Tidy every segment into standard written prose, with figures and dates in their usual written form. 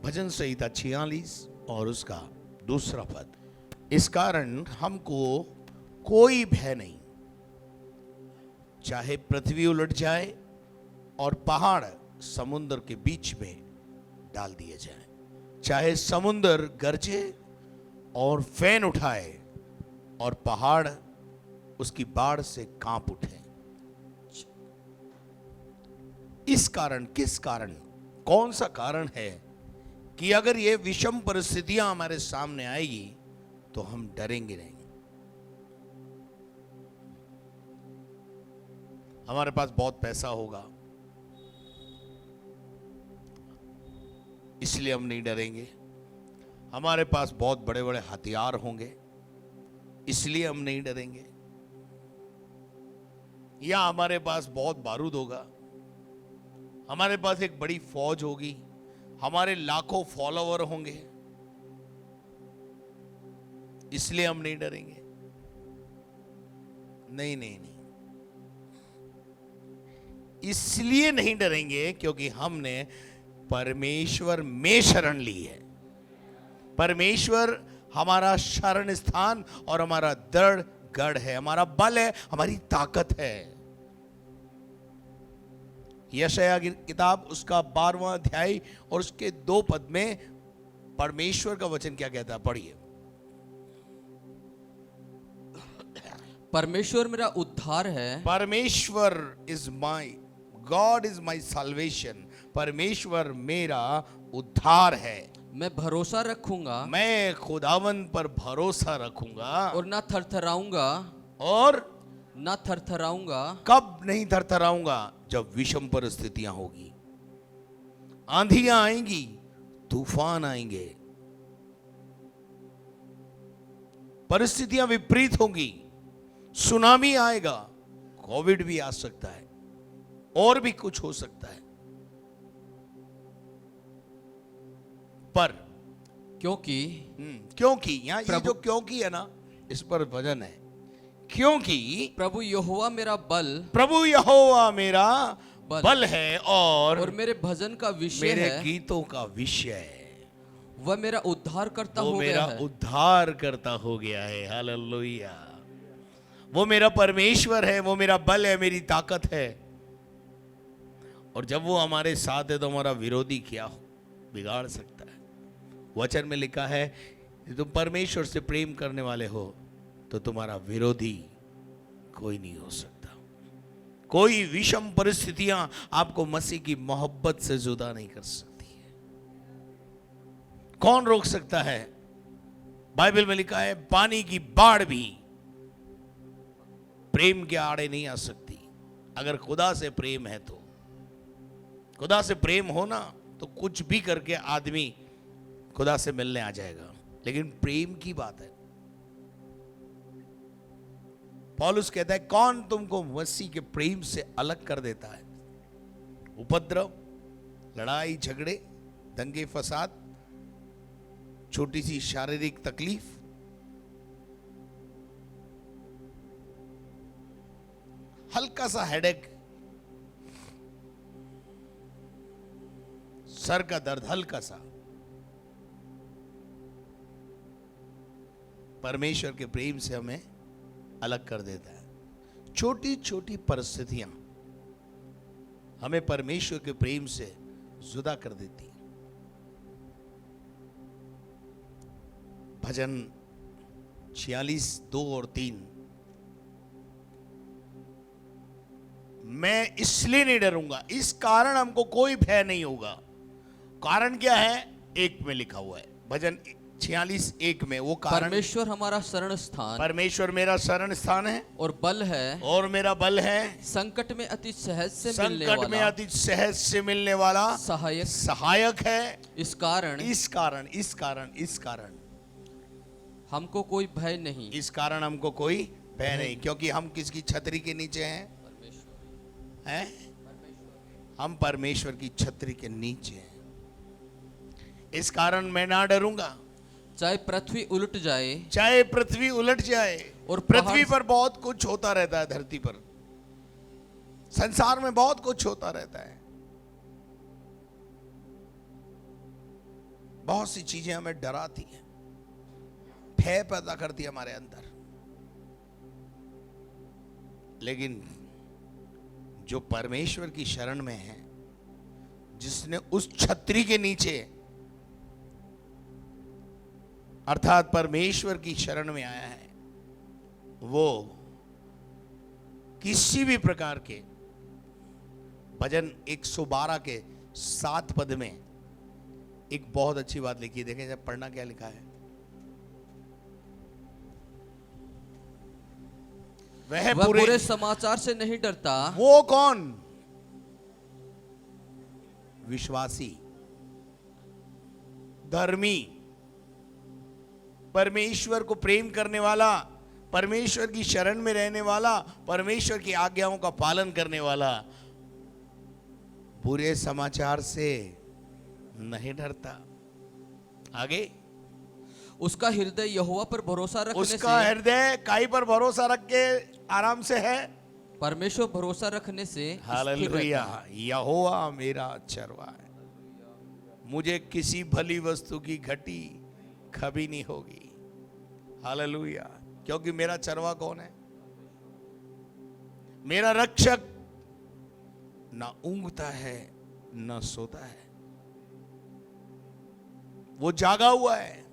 भजन संहिता 46 और उसका दूसरा पद। इस कारण हमको कोई भय नहीं, चाहे पृथ्वी उलट जाए और पहाड़ समुद्र के बीच में डाल दिए जाए, चाहे समुद्र गरजे और फैन उठाए और पहाड़ उसकी बाढ़ से कांप उठे। इस कारण, किस कारण, कौन सा कारण है कि अगर ये विषम परिस्थितियां हमारे सामने आएगी तो हम डरेंगे नहीं। हमारे पास बहुत पैसा होगा इसलिए हम नहीं डरेंगे, हमारे पास बहुत बड़े बड़े हथियार होंगे इसलिए हम नहीं डरेंगे, या हमारे पास बहुत बारूद होगा, हमारे पास एक बड़ी फौज होगी, हमारे लाखों फॉलोवर होंगे इसलिए हम नहीं डरेंगे। नहीं नहीं नहीं, इसलिए नहीं डरेंगे क्योंकि हमने परमेश्वर में शरण ली है। परमेश्वर हमारा शरण स्थान और हमारा दृढ़ गढ़ है, हमारा बल है, हमारी ताकत है। यशायाह की किताब उसका 12वां अध्याय और उसके 2 पद में परमेश्वर का वचन क्या कहता है, पढ़िए। परमेश्वर मेरा उद्धार है। परमेश्वर is my, God is my salvation. परमेश्वर मेरा उद्धार है। मैं भरोसा रखूंगा, मैं खुदावंद पर भरोसा रखूंगा और ना थरथराऊंगा। और ना थरथराऊंगा। कब नहीं थरथराऊंगा? जब विषम परिस्थितियां होगी, आंधियां आएंगी, तूफान आएंगे, परिस्थितियां विपरीत होंगी, सुनामी आएगा, कोविड भी आ सकता है और भी कुछ हो सकता है। पर क्योंकि यहां ये जो क्योंकि है ना, इस पर वजन है। क्योंकि प्रभु यहोवा मेरा बल, प्रभु यहोवा मेरा बल है और मेरे भजन का विषय मेरे है, गीतों का विषय है। वह मेरा उद्धार करता वो हो गया मेरा है। उद्धार करता हो गया है। हालेलुया। वो मेरा परमेश्वर है, वो मेरा बल है, मेरी ताकत है। और जब वो हमारे साथ है तो हमारा विरोधी क्या बिगाड़ सकता है? वचन में लिखा है तुम परमेश्वर से प्रेम करने वाले हो तो तुम्हारा विरोधी कोई नहीं हो सकता। कोई विषम परिस्थितियां आपको मसीह की मोहब्बत से जुदा नहीं कर सकती है। कौन रोक सकता है? बाइबल में लिखा है पानी की बाढ़ भी प्रेम के आड़े नहीं आ सकती। अगर खुदा से प्रेम है तो, खुदा से प्रेम हो ना तो कुछ भी करके आदमी खुदा से मिलने आ जाएगा। लेकिन प्रेम की बात है। पौलुस कहता है कौन तुमको मसीह के प्रेम से अलग कर देता है? उपद्रव, लड़ाई झगड़े, दंगे फसाद, छोटी सी शारीरिक तकलीफ, हल्का सा हेडेक, सर का दर्द हल्का सा, परमेश्वर के प्रेम से हमें अलग कर देता है। छोटी छोटी परिस्थितियां हमें परमेश्वर के प्रेम से जुदा कर देती। भजन 46 2 और 3, मैं इसलिए नहीं डरूंगा, इस कारण हमको कोई भय नहीं होगा। कारण क्या है? 1 में लिखा हुआ है, भजन 46 1 में। वो कारण, परमेश्वर हमारा शरण स्थान, परमेश्वर मेरा शरण स्थान है और बल है, और मेरा बल है, संकट में अति सहज से मिलने संकट में वाला, अति सहज से मिलने वाला सहायक सहायक है। इस कारण इस कारण हमको कोई भय नहीं। इस कारण हमको कोई भय नहीं, क्योंकि हम किसकी छतरी के नीचे हैं? हम परमेश्वर की छतरी के नीचे हैं। इस कारण मैं ना डरूंगा। चाहे पृथ्वी उलट जाए, चाहे पृथ्वी उलट जाए, और पृथ्वी पर बहुत कुछ होता रहता है, धरती पर, संसार में बहुत कुछ होता रहता है। बहुत सी चीजें हमें डराती हैं, भय पैदा करती है हमारे अंदर। लेकिन जो परमेश्वर की शरण में है, जिसने उस छतरी के नीचे अर्थात परमेश्वर की शरण में आया है, वो किसी भी प्रकार के भजन 112 के 7 पद में एक बहुत अच्छी बात लिखी है। देखें जब पढ़ना क्या लिखा है। वह पूरे समाचार से नहीं डरता। वो कौन? विश्वासी, धर्मी, परमेश्वर को प्रेम करने वाला, परमेश्वर की शरण में रहने वाला, परमेश्वर की आज्ञाओं का पालन करने वाला बुरे समाचार से नहीं डरता। आगे, उसका हृदय यहोवा पर भरोसा रखने उसका से, हृदय काई पर भरोसा रख के आराम से है? परमेश्वर भरोसा रखने से स्थिर हालेलुया। रहता है। यहोवा मेरा चरवा है, मुझे किसी भली वस्तु की घटी कभी नहीं होगी। हालेलुया। क्योंकि मेरा चरवा कौन है? मेरा रक्षक ना ऊंघता है ना सोता है, वो जागा हुआ है।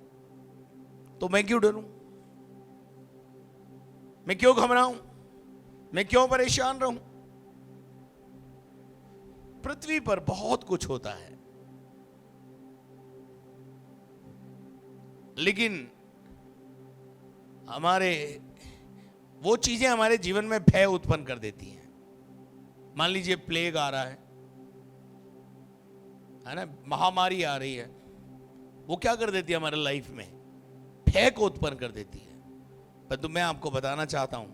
तो मैं क्यों डरूं? मैं क्यों घबराऊं? मैं क्यों परेशान रहूं? पृथ्वी पर बहुत कुछ होता है, लेकिन वो चीजें हमारे जीवन में भय उत्पन्न कर देती हैं। मान लीजिए प्लेग आ रहा है ना, महामारी आ रही है, वो क्या कर देती है हमारे लाइफ में? भय को उत्पन्न कर देती है। परंतु मैं आपको बताना चाहता हूं,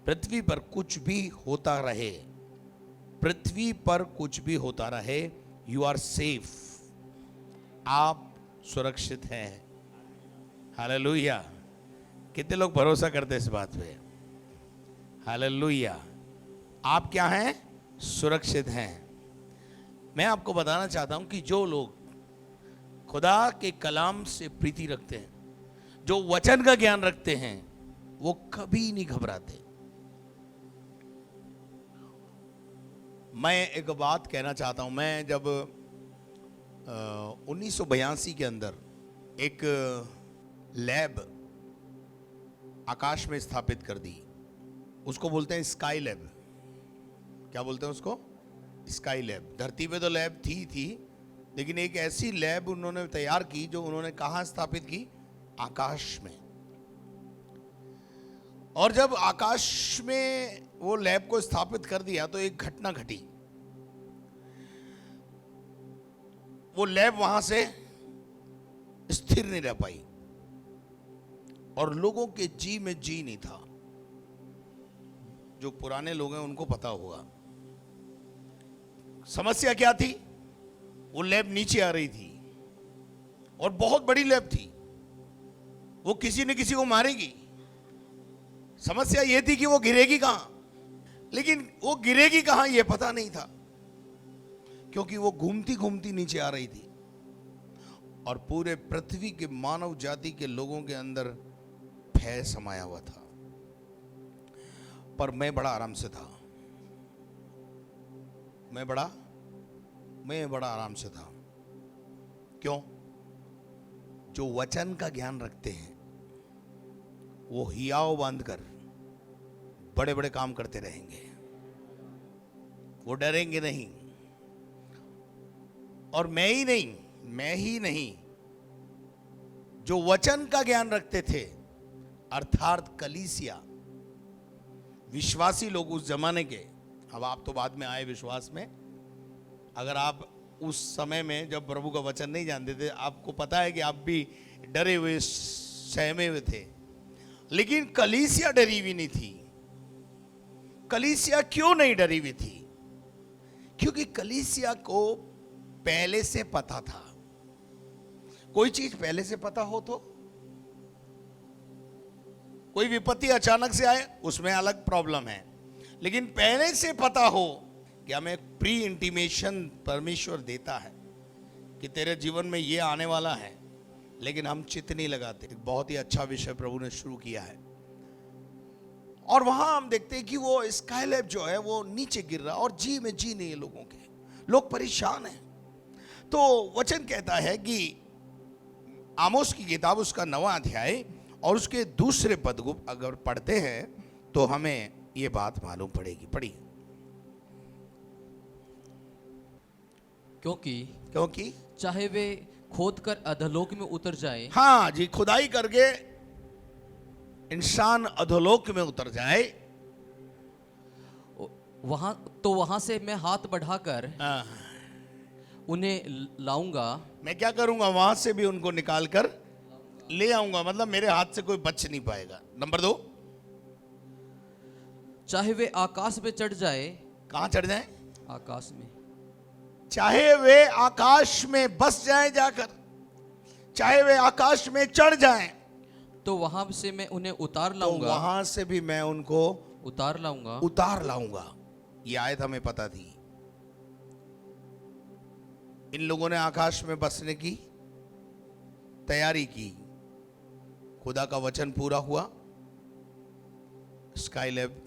पृथ्वी पर कुछ भी होता रहे, पृथ्वी पर कुछ भी होता रहे, यू आर सेफ, आप सुरक्षित हैं। हालेलुया। कितने लोग भरोसा करते हैं इस बात पे? हालेलुया। आप क्या हैं? सुरक्षित हैं। मैं आपको बताना चाहता हूं कि जो लोग खुदा के कलाम से प्रीति रखते हैं, जो वचन का ज्ञान रखते हैं, वो कभी नहीं घबराते। मैं एक बात कहना चाहता हूं। मैं जब 1982 के अंदर एक लैब आकाश में स्थापित कर दी, उसको बोलते हैं स्काई लैब। क्या बोलते हैं उसको? Sky lab. धरती पे तो लैब थी, लेकिन एक ऐसी लैब उन्होंने तैयार की जो उन्होंने कहां स्थापित की? आकाश में। और जब आकाश में वो लैब को स्थापित कर दिया तो एक घटना घटी। वो लैब वहां से स्थिर नहीं रह पाई और लोगों के जी में जी नहीं था। जो पुराने लोग हैं उनको पता होगा समस्या क्या थी। वो लैब नीचे आ रही थी और बहुत बड़ी लैब थी, वो किसी न किसी को मारेगी। समस्या यह थी कि वो गिरेगी कहां, लेकिन वो गिरेगी कहां यह पता नहीं था, क्योंकि वो घूमती घूमती नीचे आ रही थी और पूरे पृथ्वी के मानव जाति के लोगों के अंदर भय समाया हुआ था। पर मैं बड़ा आराम से था, मैं बड़ा आराम से था। क्यों? जो वचन का ज्ञान रखते हैं वो हियाव बांधकर बड़े बड़े काम करते रहेंगे, वो डरेंगे नहीं। और मैं ही नहीं, जो वचन का ज्ञान रखते थे, अर्थात कलीसिया, विश्वासी लोग उस जमाने के। अब आप तो बाद में आए विश्वास में। अगर आप उस समय में जब प्रभु का वचन नहीं जानते थे, आपको पता है कि आप भी डरे हुए, सहमे हुए थे। लेकिन कलीसिया डरी हुई नहीं थी। कलीसिया क्यों नहीं डरी हुई थी? क्योंकि कलीसिया को पहले से पता था। कोई चीज पहले से पता हो तो, कोई विपत्ति अचानक से आए उसमें अलग प्रॉब्लम है, लेकिन पहले से पता हो कि हमें प्री इंटीमेशन परमेश्वर देता है कि तेरे जीवन में ये आने वाला है, लेकिन हम चित नहीं लगाते। एक बहुत ही अच्छा विषय प्रभु ने शुरू किया है, और वहां हम देखते हैं कि वो स्काईलैब जो है वो नीचे गिर रहा, और जी में जी नहीं है लोगों के, लोग परेशान हैं। तो वचन कहता है कि आमोस की किताब उसका 9वां अध्याय और उसके दूसरे पद को अगर पढ़ते हैं तो हमें ये बात मालूम पड़ेगी। पढ़िए। क्योंकि चाहे वे खोद कर अधोलोक में उतर जाए, हाँ जी, खुदाई करके इंसान अधोलोक में उतर जाए, वहां से मैं हाथ बढ़ाकर हाँ, उन्हें लाऊंगा। मैं क्या करूंगा, वहां से भी उनको निकाल कर ले आऊंगा, मतलब मेरे हाथ से कोई बच नहीं पाएगा। नंबर 2, चाहे वे आकाश में चढ़ जाए। कहां चढ़ जाए? आकाश में। चाहे वे आकाश में बस जाए जाकर, चाहे वे आकाश में चढ़ जाएं, तो वहां से मैं उन्हें उतार तो लाऊंगा। वहां से भी मैं उनको उतार लाऊंगा। उतार लाऊंगा। ये आयत हमें पता थी। इन लोगों ने आकाश में बसने की तैयारी की, खुदा का वचन पूरा हुआ, स्काईलैब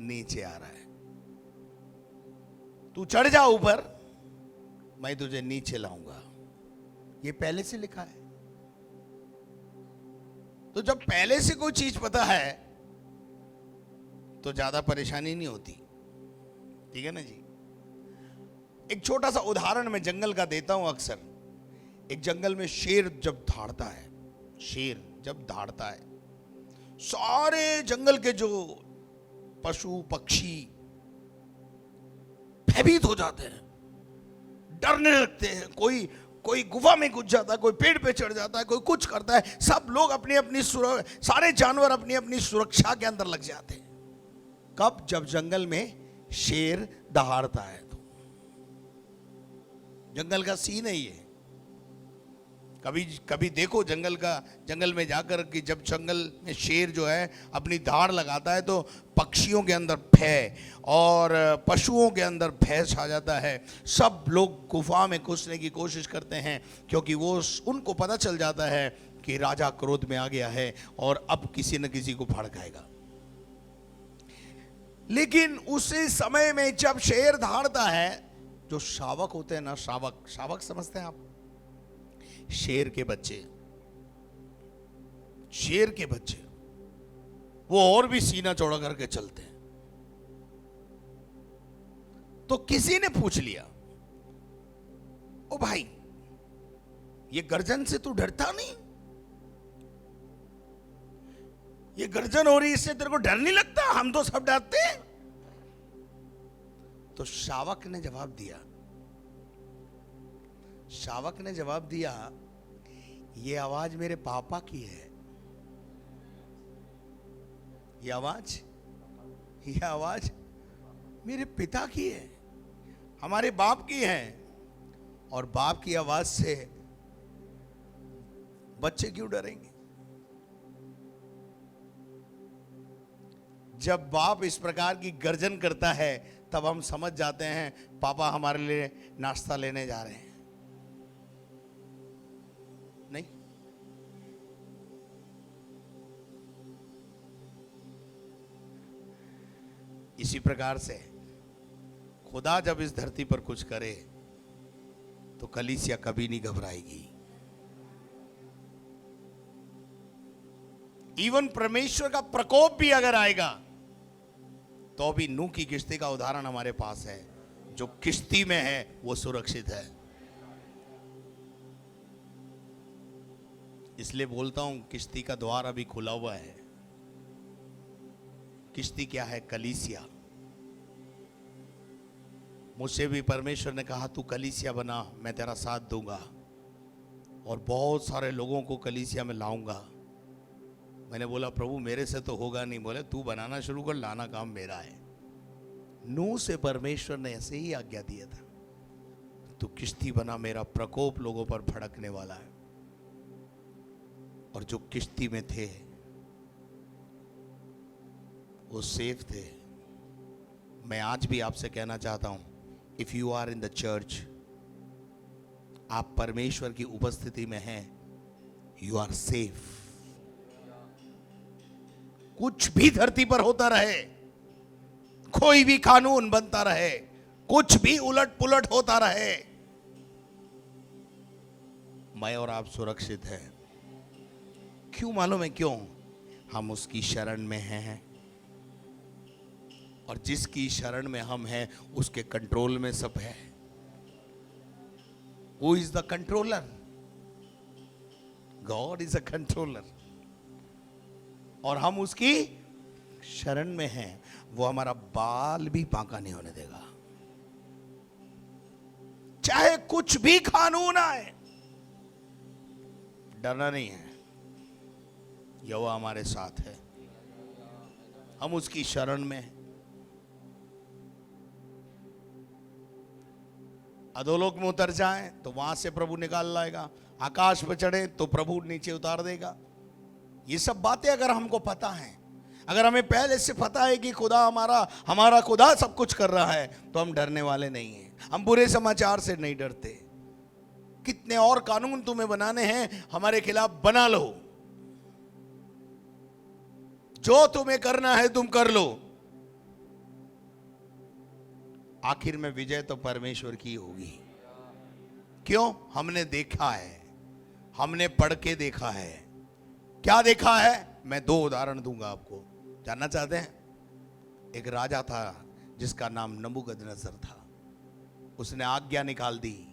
नीचे आ रहा है। तू चढ़ जा ऊपर, मैं तुझे नीचे लाऊंगा। ये पहले से लिखा है। तो जब पहले से कोई चीज पता है तो ज्यादा परेशानी नहीं होती, ठीक है ना जी। एक छोटा सा उदाहरण मैं जंगल का देता हूं अक्सर। एक जंगल में शेर जब धाड़ता है, शेर जब धाड़ता है, सारे जंगल के जो पशु पक्षी भयभीत हो जाते हैं, डरने लगते हैं। कोई गुफा में घुस जाता है, कोई पेड़ पे चढ़ जाता है, कोई कुछ करता है। सब लोग अपनी अपनी सारे जानवर अपनी अपनी सुरक्षा के अंदर लग जाते हैं। कब? जब जंगल में शेर दहाड़ता है। तो जंगल का सीन है ये। कभी देखो जंगल में जाकर कि जब जंगल में शेर जो है अपनी धाड़ लगाता है तो पक्षियों के अंदर भय और पशुओं के अंदर भय छा जाता है। सब लोग गुफा में घुसने की कोशिश करते हैं, क्योंकि उनको पता चल जाता है कि राजा क्रोध में आ गया है और अब किसी न किसी को भड़काएगा। लेकिन उसी समय में जब शेर धाड़ता है, जो शावक होते हैं ना, शावक समझते हैं आप? शेर के बच्चे वो और भी सीना चौड़ा करके चलते हैं। तो किसी ने पूछ लिया, ओ भाई, ये गर्जन से तू डरता नहीं? ये गर्जन हो रही, इससे तेरे को डर नहीं लगता? हम तो सब डरते हैं। तो शावक ने जवाब दिया, ये आवाज मेरे पापा की है। ये आवाज मेरे पिता की है, हमारे बाप की है। और बाप की आवाज से बच्चे क्यों डरेंगे? जब बाप इस प्रकार की गर्जन करता है तब हम समझ जाते हैं पापा हमारे लिए नाश्ता लेने जा रहे हैं। नहीं? इसी प्रकार से खुदा जब इस धरती पर कुछ करे तो कलीसिया कभी नहीं घबराएगी। इवन परमेश्वर का प्रकोप भी अगर आएगा तो भी नूह की किश्ती का उदाहरण हमारे पास है। जो किश्ती में है वो सुरक्षित है। इसलिए बोलता हूं किश्ती का द्वार अभी खुला हुआ है। किश्ती क्या है? कलीसिया। मुझसे भी परमेश्वर ने कहा तू कलीसिया बना, मैं तेरा साथ दूंगा और बहुत सारे लोगों को कलीसिया में लाऊंगा। मैंने बोला प्रभु मेरे से तो होगा नहीं। बोले तू बनाना शुरू कर, लाना काम मेरा है। नूह से परमेश्वर ने ऐसे ही आज्ञा दिया था, तू किश्ती बना, मेरा प्रकोप लोगों पर भड़कने वाला है। और जो किश्ती में थे वो सेफ थे। मैं आज भी आपसे कहना चाहता हूं, if you are in the church, आप परमेश्वर की उपस्थिति में हैं, यू आर सेफ। कुछ भी धरती पर होता रहे, कोई भी कानून बनता रहे, कुछ भी उलट पुलट होता रहे, मैं और आप सुरक्षित हैं। क्यों मालूम है क्यों? हम उसकी शरण में हैं, और जिसकी शरण में हम हैं उसके कंट्रोल में सब है। Who is the controller? God is a controller। और हम उसकी शरण में हैं, वो हमारा बाल भी बांका नहीं होने देगा। चाहे कुछ भी कानून आए, डरना नहीं है, यहोवा हमारे साथ है, हम उसकी शरण में हैं। अधोलोक में उतर जाएं तो वहां से प्रभु निकाल लाएगा, आकाश पर चढ़े तो प्रभु नीचे उतार देगा। ये सब बातें अगर हमको पता है, अगर हमें पहले से पता है कि खुदा हमारा खुदा सब कुछ कर रहा है, तो हम डरने वाले नहीं हैं। हम बुरे समाचार से नहीं डरते। कितने और कानून तुम्हें बनाने हैं हमारे खिलाफ, बना लो, जो तुम्हें करना है तुम कर लो, आखिर में विजय तो परमेश्वर की होगी। क्यों? हमने देखा है, हमने पढ़ के देखा है। क्या देखा है? मैं 2 उदाहरण दूंगा आपको। जानना चाहते हैं? एक राजा था जिसका नाम नबूकदनेस्सर था। उसने आज्ञा निकाल दी,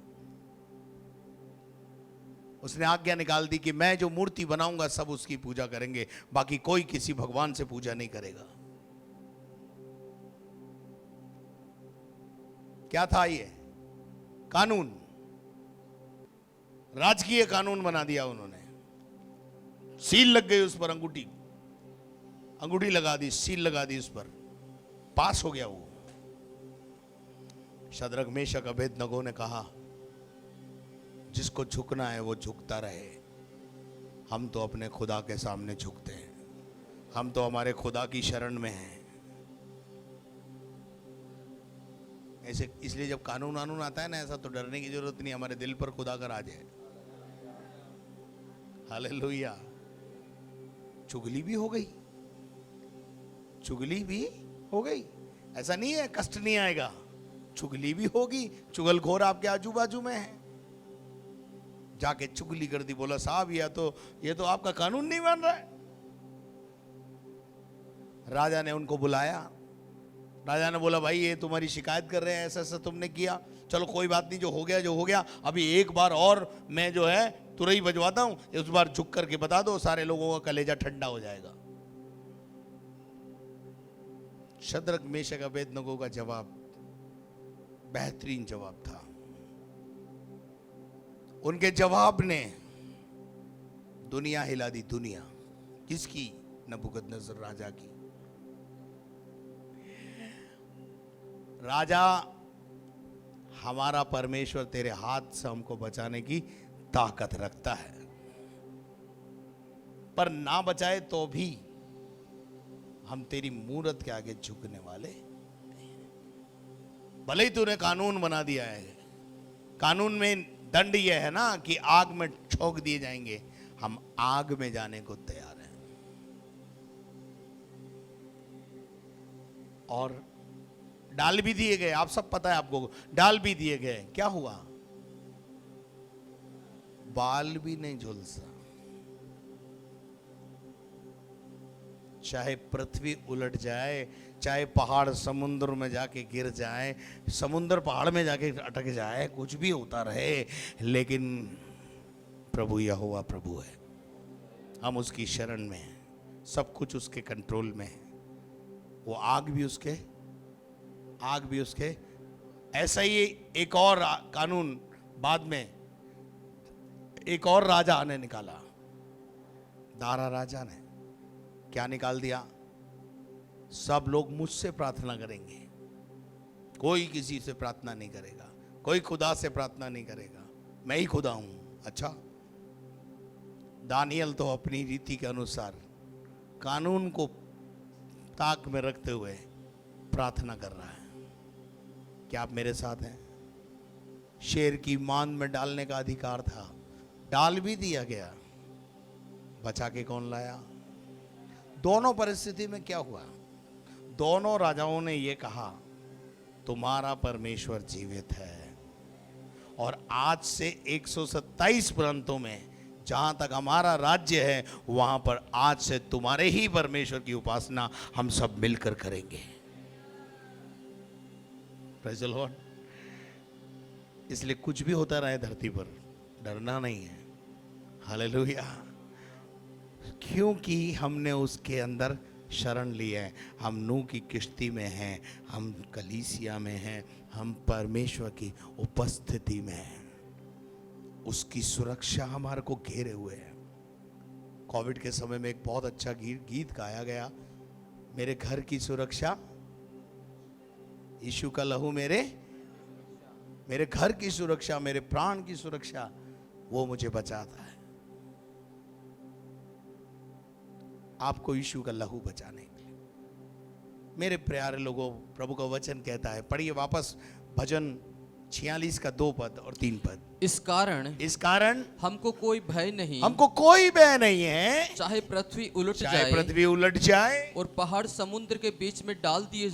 उसने आज्ञा निकाल दी कि मैं जो मूर्ति बनाऊंगा सब उसकी पूजा करेंगे, बाकी कोई किसी भगवान से पूजा नहीं करेगा। क्या था ये कानून? राजकीय कानून बना दिया उन्होंने। सील लग गई उस पर, अंगूठी लगा दी, सील लगा दी उस पर, पास हो गया वो। शद्रक मेशक अबेदनगो ने कहा, जिसको झुकना है वो झुकता रहे। हम तो अपने खुदा के सामने झुकते हैं, हम तो हमारे खुदा की शरण में हैं। ऐसे इसलिए जब कानून आता है ना, ऐसा तो डरने की जरूरत नहीं, हमारे दिल पर खुदा का राज है। हालेलुया। चुगली भी हो गई, चुगली भी हो गई, ऐसा नहीं है कष्ट नहीं आएगा, चुगली भी होगी। चुगलखोर आपके आजू बाजू में है, जाके चुगली कर दी, बोला साहब ये तो आपका कानून नहीं बन रहा है। राजा ने उनको बुलाया, राजा ने बोला भाई ये तुम्हारी शिकायत कर रहे हैं, ऐसा ऐसा तुमने किया, चलो कोई बात नहीं, जो हो गया, अभी एक बार और मैं जो है तुरही बजवाता हूं, उस बार झुक करके बता दो, सारे लोगों का कलेजा ठंडा हो जाएगा। शद्रक मेशक अबेदनगो का जवाब बेहतरीन जवाब था। उनके जवाब ने दुनिया हिला दी। दुनिया किसकी? नबूकदनेस्सर राजा की। राजा, हमारा परमेश्वर तेरे हाथ से हमको बचाने की ताकत रखता है, पर ना बचाए तो भी हम तेरी मूरत के आगे झुकने वाले नहीं। भले ही तूने कानून बना दिया है, कानून में दंड यह है ना कि आग में ठोक दिए जाएंगे, हम आग में जाने को तैयार हैं। और डाल भी दिए गए, आप सब पता है आपको, डाल भी दिए गए। क्या हुआ? बाल भी नहीं झुलसा। चाहे पृथ्वी उलट जाए, चाहे पहाड़ समुद्र में जाके गिर जाए, समुद्र पहाड़ में जाके अटक जाए, कुछ भी होता रहे, लेकिन प्रभु यहोवा प्रभु है, हम उसकी शरण में हैं, सब कुछ उसके कंट्रोल में है। वो आग भी उसके। ऐसा ही एक और कानून बाद में एक और राजा ने निकाला, दारा राजा ने क्या निकाल दिया? सब लोग मुझसे प्रार्थना करेंगे, कोई किसी से प्रार्थना नहीं करेगा, कोई खुदा से प्रार्थना नहीं करेगा, मैं ही खुदा हूं। अच्छा, दानियल तो अपनी रीति के अनुसार कानून को ताक में रखते हुए प्रार्थना कर रहा है। क्या आप मेरे साथ हैं? शेर की मान में डालने का अधिकार था, डाल भी दिया गया, बचा के कौन लाया? दोनों परिस्थिति में क्या हुआ? दोनों राजाओं ने ये कहा तुम्हारा परमेश्वर जीवित है, और आज से 127 प्रांतों में जहां तक हमारा राज्य है वहां पर आज से तुम्हारे ही परमेश्वर की उपासना हम सब मिलकर करेंगे। Praise the Lord. इसलिए कुछ भी होता रहे धरती पर डरना नहीं है। हालेलुया। क्योंकि हमने उसके अंदर शरण ली है। हम नूह की किश्ती में हैं, हम कलीसिया में हैं, हम परमेश्वर की उपस्थिति में हैं। उसकी सुरक्षा हमारे को घेरे हुए है। कोविड के समय में एक बहुत अच्छा गीत गाया गया, मेरे घर की सुरक्षा यीशु का लहू, मेरे घर की सुरक्षा, मेरे प्राण की सुरक्षा, वो मुझे बचाता है। आपको यीशु का लहू बचाने के लिए। मेरे प्यारे लोगों, प्रभु का वचन कहता है, पढ़िए वापस भजन 46 का 2 पद और 3 पद। इस कारण हमको कोई भय नहीं, हमको कोई भय नहीं है, चाहे पृथ्वी उलट जाए और पहाड़ समुद्र के बीच में डाल दिए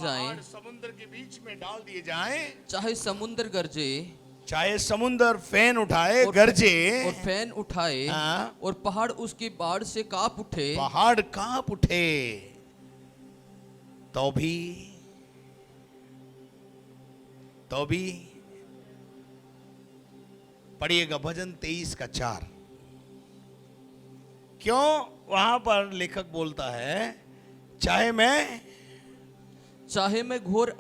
जाएं, चाहे समुद्र गरजे, चाहे समुद्र फैन उठाए, गरजे और फैन उठाए, और पहाड़ उसकी बाढ़ से कांप उठे, तो भी पढ़िएगा भजन 23 का 4। क्यों? वहां पर लेखक बोलता है, चाहे मैं घोर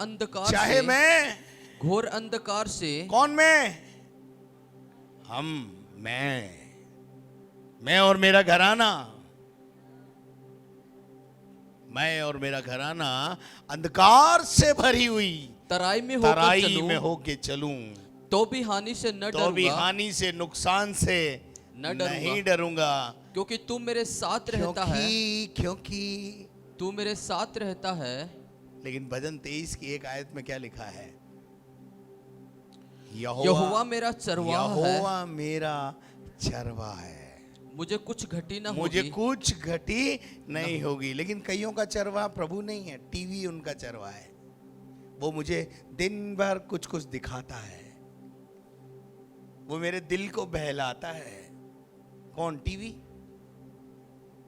अंधकार से, कौन मैं? मैं और मेरा घराना अंधकार से भरी हुई तराई में होके चलूं, तो भी हानि से न डरूंगा, नुकसान से नहीं डरूंगा, क्योंकि तू मेरे साथ रहता है, क्योंकि तू मेरे साथ रहता है। लेकिन भजन 23 की एक आयत में क्या लिखा है? यहोवा मेरा चरवा है, मुझे कुछ घटी नहीं होगी। लेकिन कईयों का चरवा प्रभु नहीं है, टीवी उनका चरवा है। वो मुझे दिन भर कुछ कुछ दिखाता है, वो मेरे दिल को बहलाता है। कौन?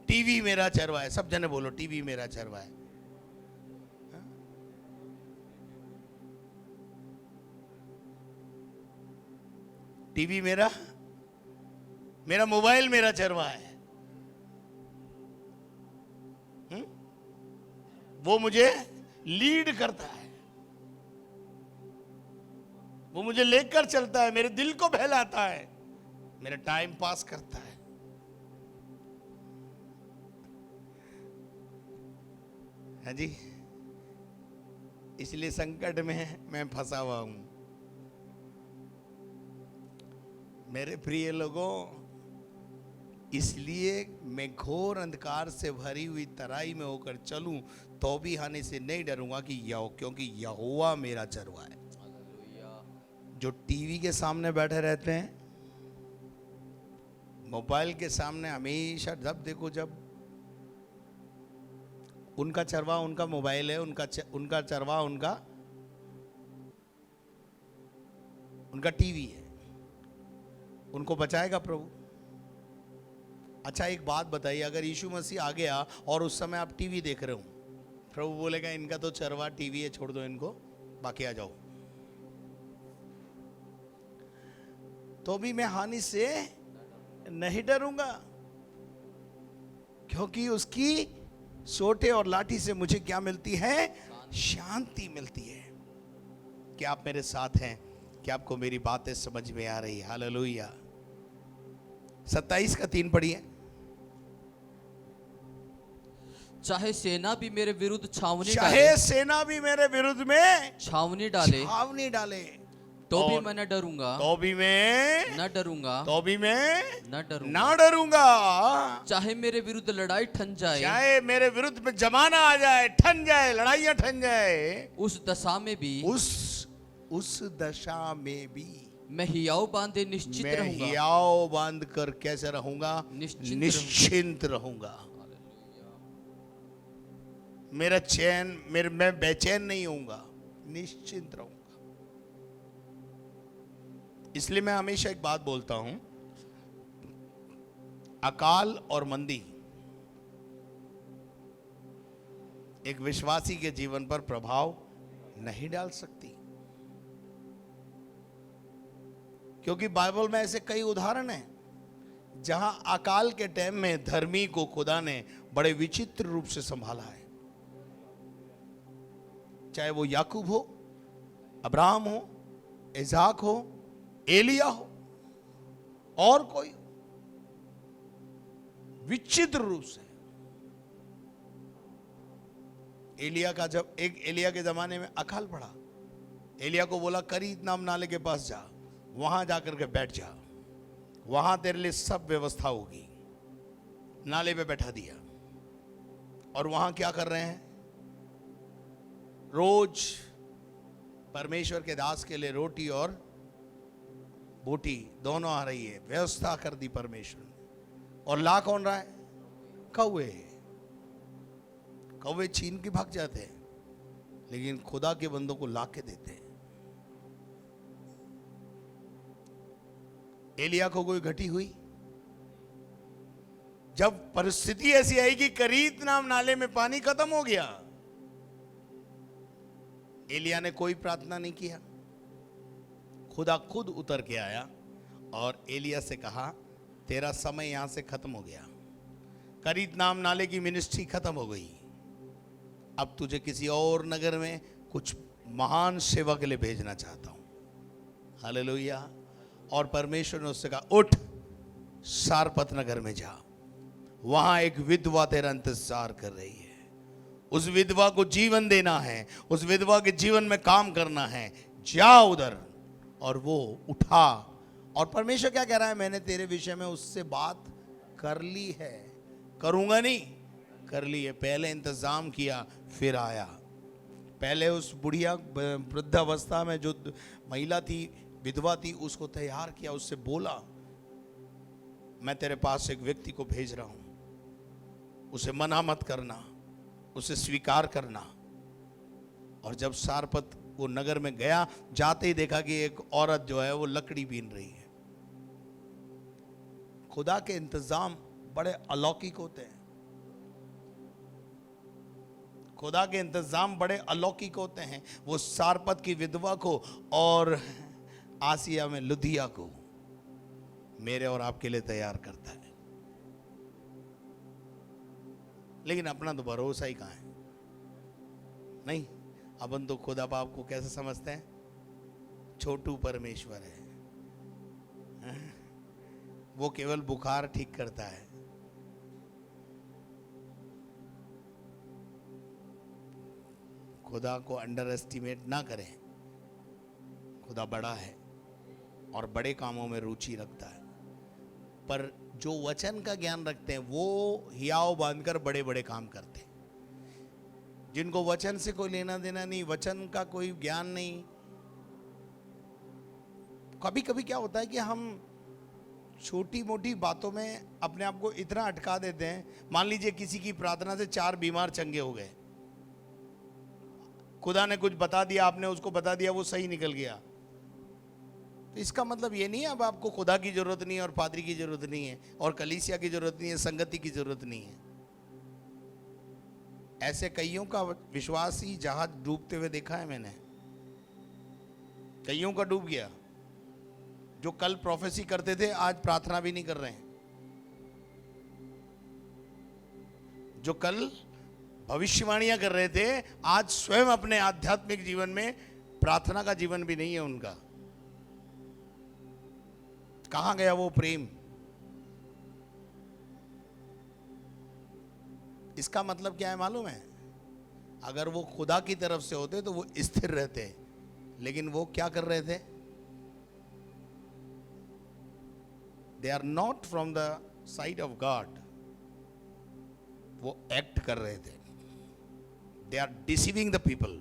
टीवी मेरा चरवा है। सब जने बोलो, टीवी मेरा चरवा है। टीवी मेरा मोबाइल मेरा चरवा है। वो मुझे लीड करता है, वो मुझे लेकर चलता है, मेरे दिल को बहलाता है, मेरा टाइम पास करता है। हाँ जी, इसलिए संकट में मैं फंसा हुआ हूं। मेरे प्रिय लोगों, इसलिए मैं घोर अंधकार से भरी हुई तराई में होकर चलूं तो भी हानि से नहीं डरूंगा, क्योंकि यहोवा मेरा चरवा है। जो टीवी के सामने बैठे रहते हैं, मोबाइल के सामने हमेशा, जब देखो जब उनका चरवा उनका मोबाइल है, उनका चरवा उनका टीवी है। उनको बचाएगा प्रभु? अच्छा एक बात बताइए, अगर यीशु मसीह आ गया और उस समय आप टीवी देख रहे हो, प्रभु बोलेगा इनका तो चरवा टीवी है, छोड़ दो इनको, बाकी आ जाओ? तो भी मैं हानि से नहीं डरूंगा, क्योंकि उसकी सोटे और लाठी से मुझे क्या मिलती है? शांति मिलती है। क्या आप मेरे साथ हैं? क्या आपको मेरी बातें समझ में आ रही है? हालेलुया। 27 का 3 पढ़िए। चाहे सेना भी मेरे विरुद्ध छावनी डाले, तो भी मैं न डरूंगा, ना डरूंगा। चाहे मेरे विरुद्ध लड़ाई ठन जाए, चाहे मेरे विरुद्ध में जमाना आ जाए, ठन जाए, लड़ाइयां ठन जाए, उस दशा में भी मैं हियाव बांधे निश्चित मैं रहूंगा। हियाव बांध कर कैसे रहूंगा? निश्चिंत निश्चिंत रहूंगा। मेरा चैन मैं बेचैन नहीं होऊंगा, निश्चिंत रहूंगा। इसलिए मैं हमेशा एक बात बोलता हूं, अकाल और मंदी एक विश्वासी के जीवन पर प्रभाव नहीं डाल सकती, क्योंकि बाइबल में ऐसे कई उदाहरण हैं जहां अकाल के टाइम में धर्मी को खुदा ने बड़े विचित्र रूप से संभाला है। चाहे वो याकूब हो, अब्राहम हो, इसाक हो, एलिया हो और कोई, विचित्र रूप से। एलिया के जमाने में अकाल पड़ा, एलिया को बोला करीत नाम नाले के पास जा, वहां जाकर के बैठ जा, वहां तेरे लिए सब व्यवस्था होगी। नाले पे बैठा दिया, और वहां क्या कर रहे हैं? रोज परमेश्वर के दास के लिए रोटी और बोटी दोनों आ रही है, व्यवस्था कर दी परमेश्वर ने। और ला कौन रहा है? कौवे। कौवे छीन के भाग जाते हैं, लेकिन खुदा के बंदों को ला के देते हैं। एलिया को कोई घटी हुई, जब परिस्थिति ऐसी आई कि करीत नाम नाले में पानी खत्म हो गया, एलिया ने कोई प्रार्थना नहीं किया, खुदा खुद उतर के आया और एलिया से कहा तेरा समय यहां से खत्म हो गया, करीत नाम नाले की मिनिस्ट्री खत्म हो गई, अब तुझे किसी और नगर में कुछ महान सेवा के लिए भेजना चाहता हूं। हालेलुया। और परमेश्वर ने उससे कहा उठ, सारपत नगर में जा, वहां एक विधवा तेरा इंतजार कर रही है, उस विधवा को जीवन देना है, उस विधवा के जीवन में काम करना है, जा उधर। और वो उठा, और परमेश्वर क्या कह रहा है? मैंने तेरे विषय में उससे बात कर ली है, करूंगा नहीं, कर ली है। पहले इंतजाम किया, फिर आया। पहले उस बुढ़िया वृद्धावस्था में जो महिला थी, विधवा थी, उसको तैयार किया, उससे बोला मैं तेरे पास एक व्यक्ति को भेज रहा हूं, उसे मना मत करना, उसे स्वीकार करना। और जब सारपत वो नगर में गया, जाते ही देखा कि एक औरत जो है वो लकड़ी बीन रही है। खुदा के इंतजाम बड़े अलौकिक होते हैं, खुदा के इंतजाम बड़े अलौकिक होते हैं। वो सारपत की विधवा को और आसिया में लुधिया को मेरे और आपके लिए तैयार करता है। लेकिन अपना तो भरोसा ही कहां है? नहीं, अपन तो खुदा बाप को कैसे समझते हैं? छोटू परमेश्वर है, वो केवल बुखार ठीक करता है। खुदा को अंडर एस्टिमेट ना करें, खुदा बड़ा है और बड़े कामों में रुचि रखता है। पर जो वचन का ज्ञान रखते हैं वो हियाव बांधकर बड़े बड़े काम करते हैं। जिनको वचन से कोई लेना देना नहीं, वचन का कोई ज्ञान नहीं। कभी कभी क्या होता है कि हम छोटी मोटी बातों में अपने आप को इतना अटका देते हैं। मान लीजिए किसी की प्रार्थना से 4 बीमार चंगे हो गए, खुदा ने कुछ बता दिया, आपने उसको बता दिया, वो सही निकल गया, तो इसका मतलब ये नहीं है अब आपको खुदा की जरूरत नहीं है और पादरी की जरूरत नहीं है और कलीसिया की जरूरत नहीं है, संगति की जरूरत नहीं है। ऐसे कईयों का विश्वास ही जहाज डूबते हुए देखा है मैंने, कईयों का डूब गया। जो कल प्रोफेसी करते थे आज प्रार्थना भी नहीं कर रहे हैं, जो कल भविष्यवाणियां कर रहे थे आज स्वयं अपने आध्यात्मिक जीवन में प्रार्थना का जीवन भी नहीं है उनका। कहां गया वो प्रेम? इसका मतलब क्या है मालूम है? अगर वो खुदा की तरफ से होते तो वो स्थिर रहते, लेकिन वो क्या कर रहे थे? They are not from the side of God. वो एक्ट कर रहे थे, they are deceiving the people.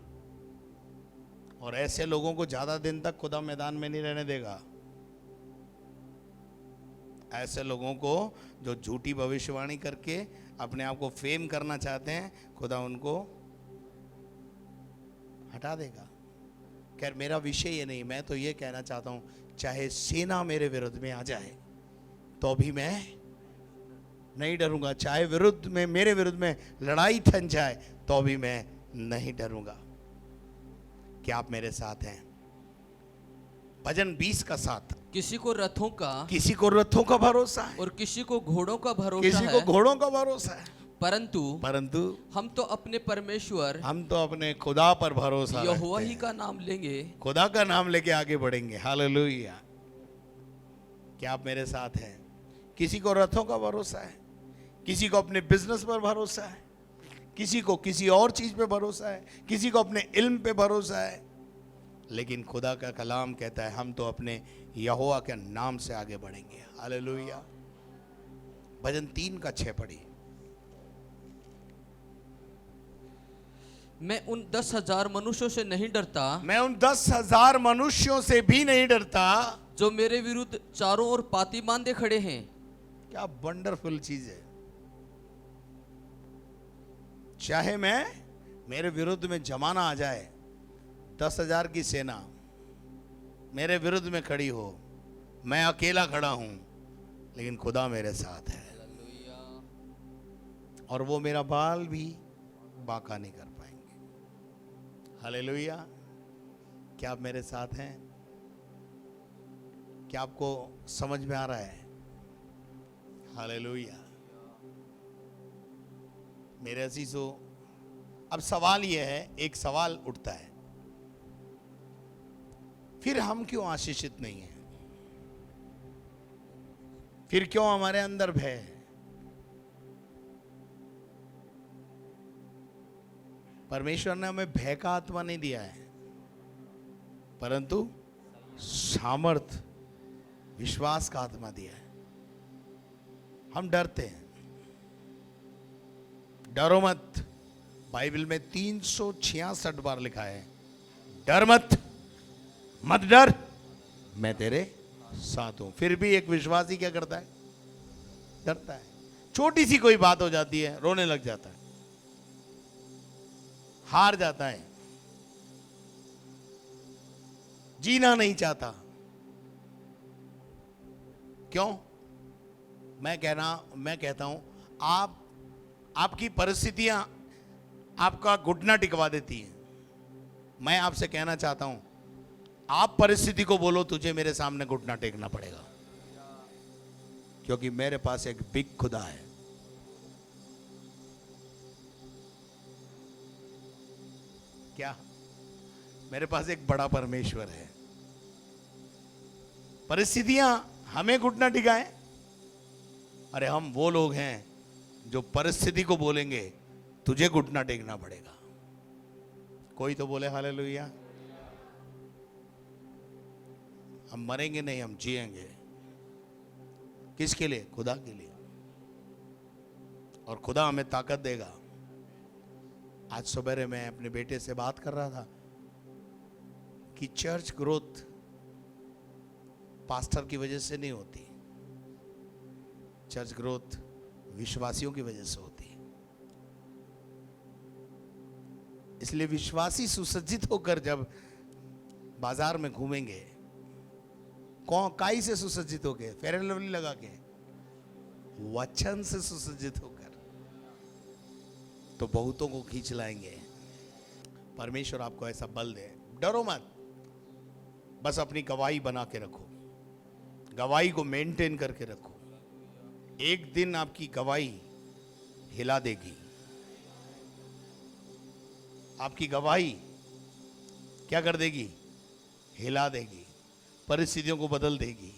और ऐसे लोगों को ज्यादा दिन तक खुदा मैदान में नहीं रहने देगा। ऐसे लोगों को जो झूठी भविष्यवाणी करके अपने आप को फेम करना चाहते हैं, खुदा उनको हटा देगा। खैर मेरा विषय ये नहीं, मैं तो ये कहना चाहता हूं, चाहे सेना मेरे विरुद्ध में आ जाए तो भी मैं नहीं डरूंगा, चाहे विरुद्ध में मेरे विरुद्ध में लड़ाई थन जाए तो भी मैं नहीं डरूंगा। क्या आप मेरे साथ हैं? भजन 20 का 7। किसी को रथों का भरोसा है और किसी को घोड़ों का भरोसा किसी है, को घोड़ों का भरोसा है, परंतु हम तो अपने परमेश्वर, हम तो अपने खुदा पर भरोसा यहोवा रखते ही हैं। का नाम लेंगे, खुदा का नाम लेके आगे बढ़ेंगे। हालेलुया। क्या आप मेरे साथ हैं? किसी को रथों का भरोसा है, किसी को अपने बिजनेस पर भरोसा है, किसी को किसी और चीज पे भरोसा है, किसी को अपने इल्म पे भरोसा है, लेकिन खुदा का कलाम कहता है हम तो अपने यहोवा के नाम से आगे बढ़ेंगे। हालेलुया। भजन 3 का 6 पढ़िए। मैं उन 10,000 मनुष्यों से नहीं डरता, मैं उन 10,000 मनुष्यों से भी नहीं डरता जो मेरे विरुद्ध चारों ओर पाती बांधे खड़े हैं। क्या वंडरफुल चीज है। चाहे मैं मेरे विरुद्ध में जमाना आ जाए, 10,000 की सेना मेरे विरुद्ध में खड़ी हो, मैं अकेला खड़ा हूं, लेकिन खुदा मेरे साथ है और वो मेरा बाल भी बांका नहीं कर पाएंगे। हालेलुया। क्या आप मेरे साथ हैं? क्या आपको समझ में आ रहा है? हालेलुया। मेरे अजीजों, अब सवाल यह है, एक सवाल उठता है, फिर हम क्यों आशीषित नहीं हैं? फिर क्यों हमारे अंदर भय है? परमेश्वर ने हमें भय का आत्मा नहीं दिया है, परंतु सामर्थ, विश्वास का आत्मा दिया है। हम डरते हैं। डरो मत, बाइबल में 366 बार लिखा है, डर मत, मत डर, मैं तेरे साथ हूं। फिर भी एक विश्वासी क्या करता है? डरता है। छोटी सी कोई बात हो जाती है, रोने लग जाता है, हार जाता है, जीना नहीं चाहता। क्यों? मैं कहता हूं, आपकी परिस्थितियां आपका घुटना टिकवा देती हैं। मैं आपसे कहना चाहता हूं, आप परिस्थिति को बोलो तुझे मेरे सामने घुटना टेकना पड़ेगा, क्योंकि मेरे पास एक बिग खुदा है। क्या? मेरे पास एक बड़ा परमेश्वर है। परिस्थितियां हमें घुटना टिकाएं? अरे हम वो लोग हैं जो परिस्थिति को बोलेंगे तुझे घुटना टेकना पड़ेगा। कोई तो बोले हालेलुया। हम मरेंगे नहीं, हम जिएंगे। किसके लिए? खुदा के लिए। और खुदा हमें ताकत देगा। आज सवेरे मैं अपने बेटे से बात कर रहा था कि चर्च ग्रोथ पास्टर की वजह से नहीं होती, चर्च ग्रोथ विश्वासियों की वजह से होती है। इसलिए विश्वासी सुसज्जित होकर जब बाजार में घूमेंगे, कौन काई से सुसज्जित होकर, फेयर एंड लवली लगा के, वचन से सुसज्जित होकर, तो बहुतों को खींच लाएंगे। परमेश्वर आपको ऐसा बल दे। डरो मत, बस अपनी गवाही बना के रखो, गवाही को मेंटेन करके रखो। एक दिन आपकी गवाही हिला देगी। आपकी गवाही क्या कर देगी? हिला देगी, परिस्थितियों को बदल देगी।